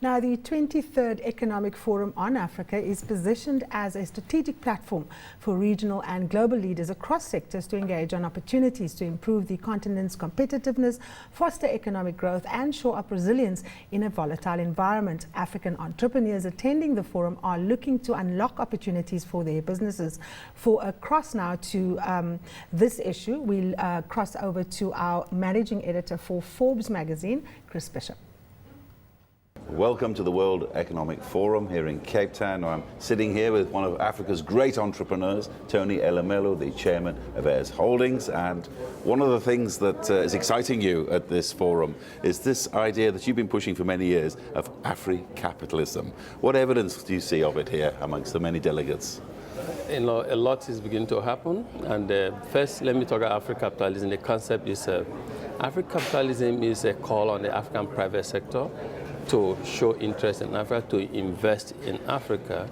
Now, the 23rd Economic Forum on Africa is positioned as a strategic platform for regional and global leaders across sectors to engage on opportunities to improve the continent's competitiveness, foster economic growth and shore up resilience in a volatile environment. African entrepreneurs attending the forum are looking to unlock opportunities for their businesses. For a cross now to this issue, we'll cross over to our managing editor for Forbes magazine, Chris Bishop. Welcome to the World Economic Forum here in Cape Town. I'm sitting here with one of Africa's great entrepreneurs, Tony Elumelu, the chairman of Heirsholdings. And one of the things that is exciting you at this forum is this idea that you've been pushing for many years of Africapitalism. What evidence do you see of it here amongst the many delegates? A lot is beginning to happen. And first, let me talk about Africapitalism. The concept is Africapitalism is a call on the African private sector to show interest in Africa, to invest in Africa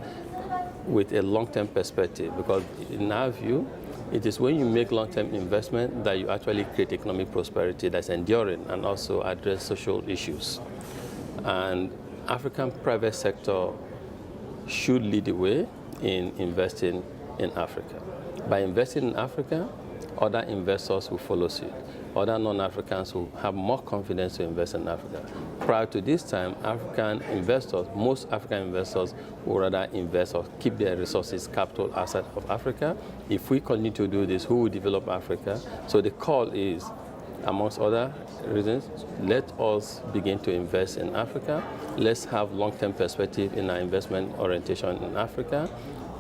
with a long-term perspective. Because in our view, it is when you make long-term investment that you actually create economic prosperity that's enduring and also address social issues. And African private sector should lead the way in investing in Africa. By investing in Africa, other investors will follow suit. Other non-Africans will have more confidence to invest in Africa. Prior to this time, African investors, most African investors will rather invest or keep their resources, capital outside of Africa. If we continue to do this, who will develop Africa? So the call is, amongst other reasons, let us begin to invest in Africa. Let's have long-term perspective in our investment orientation in Africa.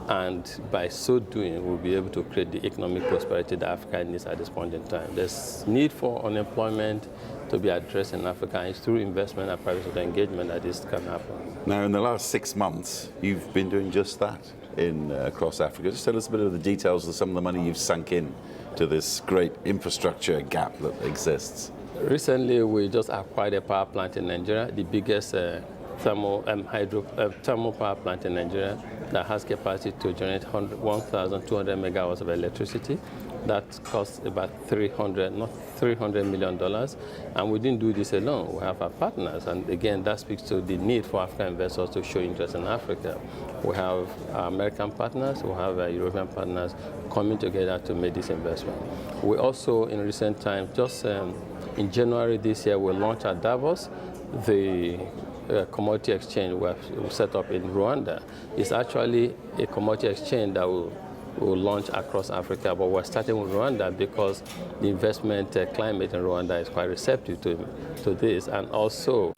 And by so doing, we'll be able to create the economic prosperity that Africa needs at this point in time. There's need for unemployment to be addressed in Africa, and it's through investment and private sector engagement that this can happen. Now, in the last 6 months, you've been doing just that across Africa. Just tell us a bit of the details of some of the money you've sunk in to this great infrastructure gap that exists. Recently, we just acquired a power plant in Nigeria, the biggest thermal power plant in Nigeria that has capacity to generate 1,200 megawatts of electricity. That costs about $300 million. And we didn't do this alone. We have our partners. And again, that speaks to the need for African investors to show interest in Africa. We have our American partners, we have our European partners coming together to make this investment. We also, in recent times, just in January this year, we launched at Davos the commodity exchange we have set up in Rwanda. It's actually a commodity exchange that will launch across Africa, but we're starting with Rwanda because the investment climate in Rwanda is quite receptive to this, and also